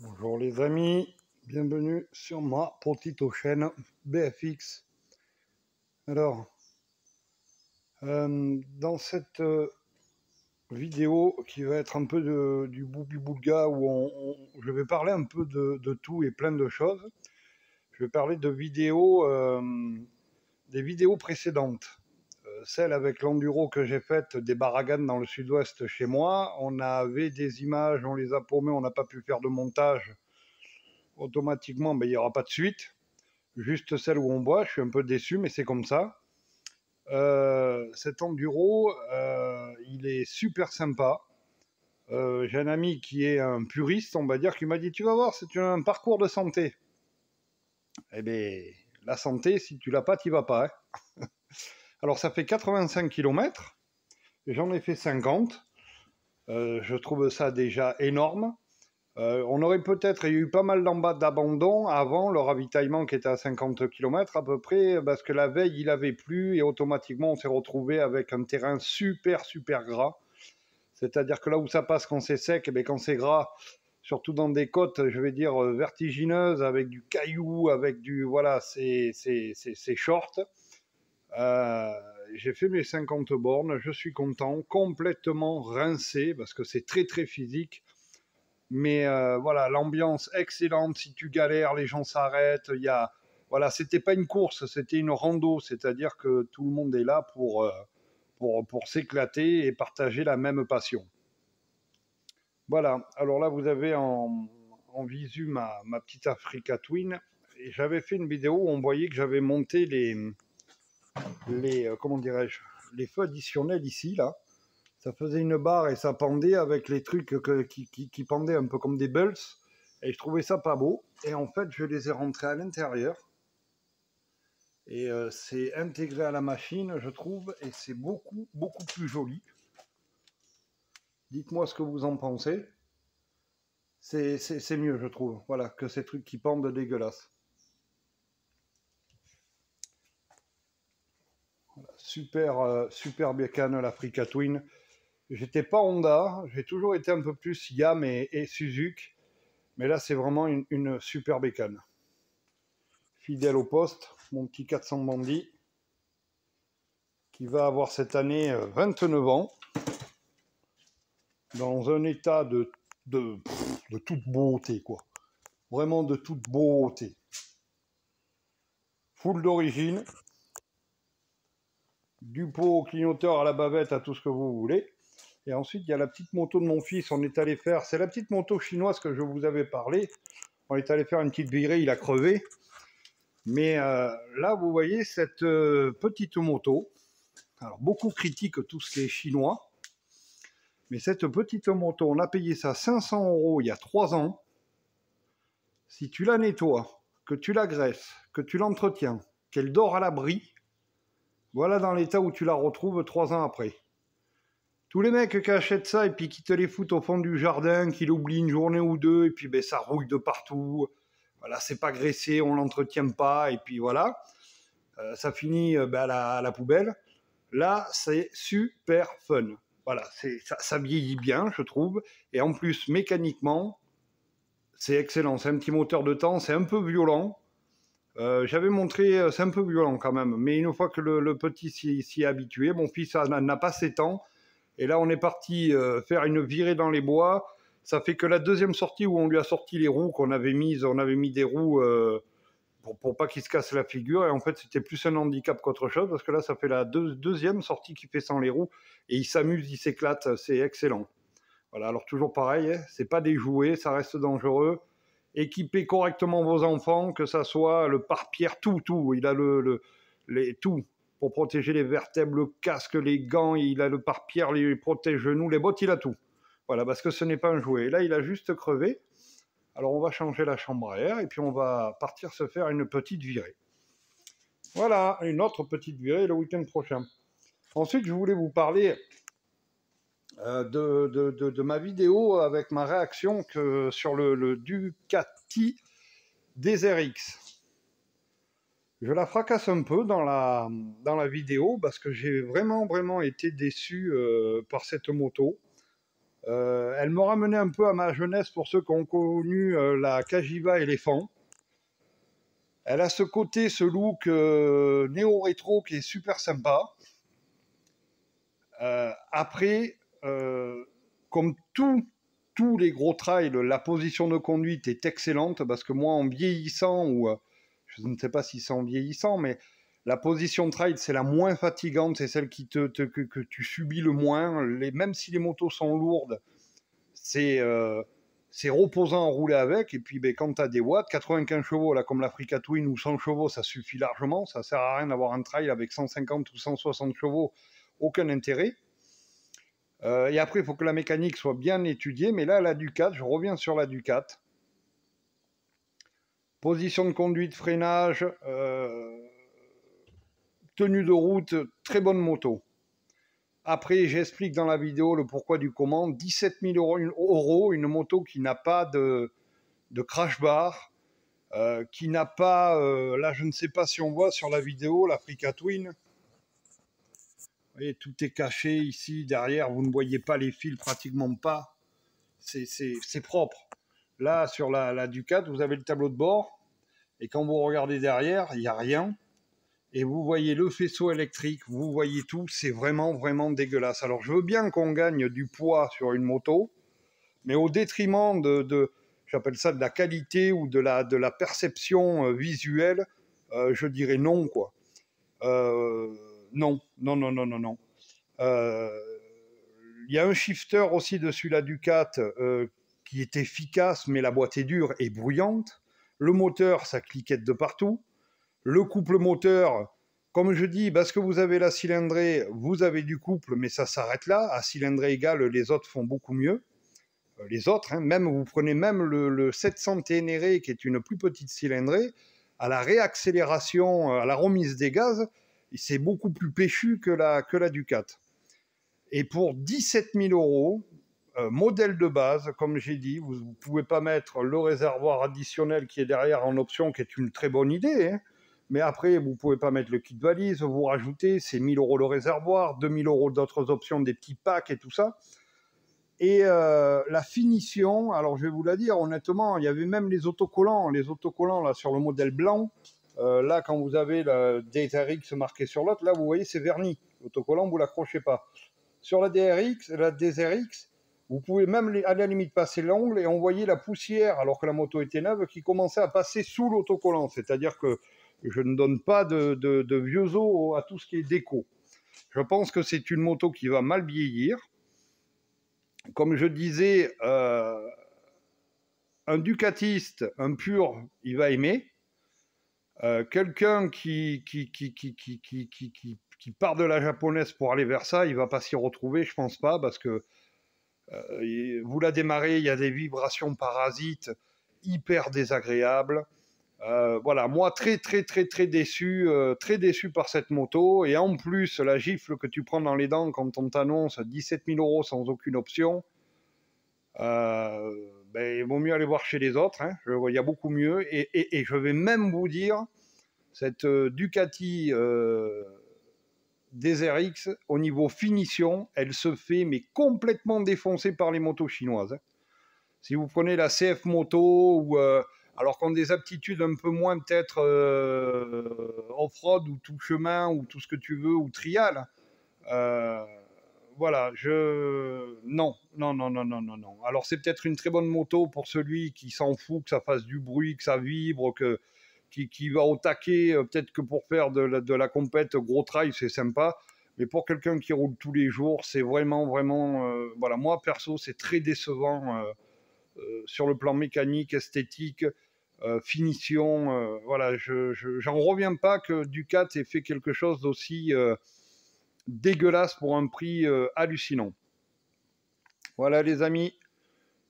Bonjour les amis, bienvenue sur ma petite chaîne BFX. Alors, dans cette vidéo qui va être un peu du boubli-boulga où je vais parler un peu de tout et plein de choses, je vais parler de vidéos, des vidéos précédentes. Celle avec l'enduro que j'ai faite des Baragans dans le sud-ouest chez moi, on avait des images, on les a paumées, on n'a pas pu faire de montage. Automatiquement, il n'y aura pas de suite. Juste celle où on boit, je suis un peu déçu, mais c'est comme ça. Cet enduro, il est super sympa. J'ai un ami qui est un puriste, on va dire, qui m'a dit, tu vas voir, c'est un parcours de santé. Eh bien, la santé, si tu l'as pas, tu vas pas. Hein. Alors, ça fait 85 km, j'en ai fait 50. Je trouve ça déjà énorme. On aurait peut-être, il y a eu pas mal d'abandon avant le ravitaillement qui était à 50 km à peu près, parce que la veille il avait plu et automatiquement on s'est retrouvé avec un terrain super gras. C'est-à-dire que là où ça passe quand c'est sec, et quand c'est gras, surtout dans des côtes, je vais dire vertigineuses, avec du caillou, avec du voilà, c'est short. Euh, j'ai fait mes 50 bornes, je suis content, complètement rincé parce que c'est très physique. Mais voilà, l'ambiance excellente. Si tu galères, les gens s'arrêtent. Voilà, c'était pas une course, c'était une rando. C'est-à-dire que tout le monde est là pour s'éclater et partager la même passion. Voilà. Alors là, vous avez en visu ma petite Africa Twin. Et j'avais fait une vidéo où on voyait que j'avais monté les comment dirais-je, les feux additionnels ici là. Ça faisait une barre et ça pendait avec les trucs qui pendaient un peu comme des bulls. Et je trouvais ça pas beau. Et en fait, je les ai rentrés à l'intérieur. Et c'est intégré à la machine, je trouve. Et c'est beaucoup plus joli. Dites-moi ce que vous en pensez. C'est mieux, je trouve. Voilà, que ces trucs qui pendent dégueulasses. Voilà, super bécane l'Africa Twin. J'étais pas Honda. J'ai toujours été un peu plus Yam et Suzuki. Mais là, c'est vraiment une super bécane. Fidèle au poste, mon petit 400 bandit, qui va avoir cette année 29 ans, dans un état de toute beauté, quoi. Vraiment de toute beauté. Full d'origine, du pot au clignoteur à la bavette, à tout ce que vous voulez. Et ensuite, il y a la petite moto de mon fils, on est allé faire, c'est la petite moto chinoise que je vous avais parlé. On est allé faire une petite virée, il a crevé. Mais là, vous voyez cette petite moto. Alors, beaucoup critiquent tout ce qui est chinois. Mais cette petite moto, on a payé ça 500 € il y a 3 ans. Si tu la nettoies, que tu la graisses, que tu l'entretiens, qu'elle dort à l'abri, voilà dans l'état où tu la retrouves 3 ans après. Tous les mecs qui achètent ça et puis qui te les foutent au fond du jardin, qui l'oublient une journée ou deux, et puis ça rouille de partout. Voilà, c'est pas graissé, on l'entretient pas, et puis voilà. Ça finit à la poubelle. Là, c'est super fun. Voilà, ça vieillit bien, je trouve. Et en plus, mécaniquement, c'est excellent. C'est un petit moteur de temps, c'est un peu violent. J'avais montré, c'est un peu violent quand même. Mais une fois que le petit s'y est habitué, mon fils n'a pas 7 ans. Et là, on est parti faire une virée dans les bois. Ça fait que la deuxième sortie où on lui a sorti les roues qu'on avait mises, on avait mis des roues pour pas qu'il se casse la figure. Et en fait, c'était plus un handicap qu'autre chose parce que là, ça fait la deuxième sortie qu'il fait sans les roues. Et il s'amuse, il s'éclate, c'est excellent. Voilà, alors toujours pareil, hein, c'est pas des jouets, ça reste dangereux. Équipez correctement vos enfants, que ça soit le pare-pierre, tout. Il a tout pour protéger les vertèbres, le casque, les gants, il a le pare-pierre, les protège-genoux, les bottes, il a tout. Voilà, parce que ce n'est pas un jouet. Et là, il a juste crevé. Alors, on va changer la chambre à air et puis on va partir se faire une petite virée. Voilà, une autre petite virée le week-end prochain. Ensuite, je voulais vous parler de ma vidéo avec ma réaction sur le Ducati Desert X. Je la fracasse un peu dans la vidéo parce que j'ai vraiment été déçu par cette moto. Elle me ramenait un peu à ma jeunesse pour ceux qui ont connu la Cagiva éléphant. Elle a ce côté, ce look néo-rétro qui est super sympa. Après, comme tous les gros trails, la position de conduite est excellente parce que moi, en vieillissant, ou je ne sais pas si c'est en vieillissant, mais la position trail, c'est la moins fatigante, c'est celle que tu subis le moins. Même si les motos sont lourdes, c'est reposant à rouler avec. Et puis, ben, quand tu as des watts, 95 chevaux, là, comme l'Africa Twin, ou 100 chevaux, ça suffit largement. Ça sert à rien d'avoir un trail avec 150 ou 160 chevaux, aucun intérêt. Et après, il faut que la mécanique soit bien étudiée. Mais là, la Ducat, je reviens sur la Ducat. Position de conduite, freinage, tenue de route, très bonne moto. Après, j'explique dans la vidéo le pourquoi du comment. 17 000 €, une moto qui n'a pas de crash bar, qui n'a pas, là je ne sais pas si on voit sur la vidéo, l'Africa Twin. Vous voyez, tout est caché ici, derrière, vous ne voyez pas les fils, pratiquement pas. C'est propre. Là, sur la Ducat, vous avez le tableau de bord, et quand vous regardez derrière, il n'y a rien. Et vous voyez le faisceau électrique, vous voyez tout, c'est vraiment, vraiment dégueulasse. Alors, je veux bien qu'on gagne du poids sur une moto, mais au détriment j'appelle ça de la qualité ou de la perception visuelle, je dirais non, quoi. Non. Il y a un shifter aussi dessus la Ducat qui est efficace, mais la boîte est dure et bruyante. Le moteur, ça cliquette de partout. Le couple moteur, comme je dis, parce que vous avez la cylindrée, vous avez du couple, mais ça s'arrête là. À cylindrée égale, les autres font beaucoup mieux. Les autres, hein, même vous prenez même le 700 Ténéré, qui est une plus petite cylindrée, à la réaccélération, à la remise des gaz, c'est beaucoup plus péchu que la Ducat. Et pour 17 000 €, modèle de base, comme j'ai dit, vous ne pouvez pas mettre le réservoir additionnel qui est derrière en option, qui est une très bonne idée, hein. Mais après, vous ne pouvez pas mettre le kit valise, vous rajoutez, c'est 1 000 € le réservoir, 2 000 € d'autres options, des petits packs et tout ça. Et la finition, alors je vais vous la dire honnêtement, il y avait même les autocollants là sur le modèle blanc. Là, quand vous avez la DSRX marqué sur l'autre, là vous voyez c'est verni. L'autocollant, vous l'accrochez pas. Sur la DSRX, vous pouvez même à la limite passer l'ongle et on voyait la poussière, alors que la moto était neuve, qui commençait à passer sous l'autocollant. C'est-à-dire que je ne donne pas de vieux os à tout ce qui est déco. Je pense que c'est une moto qui va mal vieillir. Comme je disais, un ducatiste, un pur, il va aimer. Quelqu'un qui part de la japonaise pour aller vers ça, il va pas s'y retrouver, je pense pas, parce que vous la démarrez, il y a des vibrations parasites hyper désagréables. Voilà, moi très déçu par cette moto, et en plus la gifle que tu prends dans les dents quand on t'annonce 17 000 € sans aucune option, il vaut mieux aller voir chez les autres, hein. Il y a beaucoup mieux, et je vais même vous dire, cette Ducati DSRX, au niveau finition, elle se fait mais complètement défoncer par les motos chinoises, hein. Si vous prenez la CF Moto, ou alors qu'on a des aptitudes un peu moins peut-être off-road ou tout chemin ou tout ce que tu veux, ou trial, voilà, non. Alors c'est peut-être une très bonne moto pour celui qui s'en fout que ça fasse du bruit, que ça vibre, qui va au taquet, peut-être que pour faire de la compète gros trail, c'est sympa. Mais pour quelqu'un qui roule tous les jours, c'est vraiment, voilà, moi perso, c'est très décevant sur le plan mécanique, esthétique, finition. Voilà, j'en reviens pas que Ducat ait fait quelque chose d'aussi dégueulasse pour un prix hallucinant. Voilà les amis,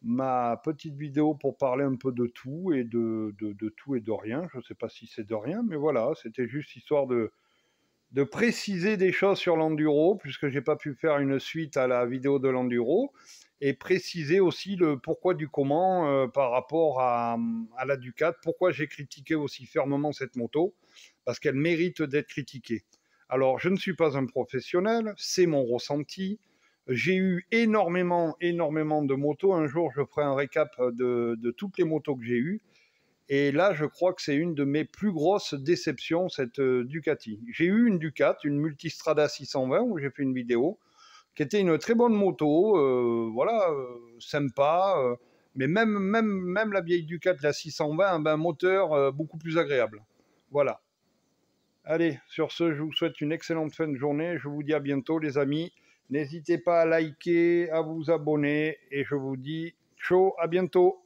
ma petite vidéo pour parler un peu de tout et de tout et de rien. Je ne sais pas si c'est de rien, mais voilà, c'était juste histoire de préciser des choses sur l'enduro, puisque j'ai pas pu faire une suite à la vidéo de l'enduro, et préciser aussi le pourquoi du comment par rapport à la Ducat, pourquoi j'ai critiqué aussi fermement cette moto, parce qu'elle mérite d'être critiquée. Alors, je ne suis pas un professionnel, c'est mon ressenti. J'ai eu énormément de motos. Un jour, je ferai un récap de toutes les motos que j'ai eues. Et là, je crois que c'est une de mes plus grosses déceptions, cette Ducati. J'ai eu une Ducati, une Multistrada 620, où j'ai fait une vidéo, qui était une très bonne moto, voilà, sympa, mais même la vieille Ducati, la 620, ben, un moteur beaucoup plus agréable. Voilà. Allez, sur ce, je vous souhaite une excellente fin de journée. Je vous dis à bientôt, les amis. N'hésitez pas à liker, à vous abonner, et je vous dis ciao, à bientôt.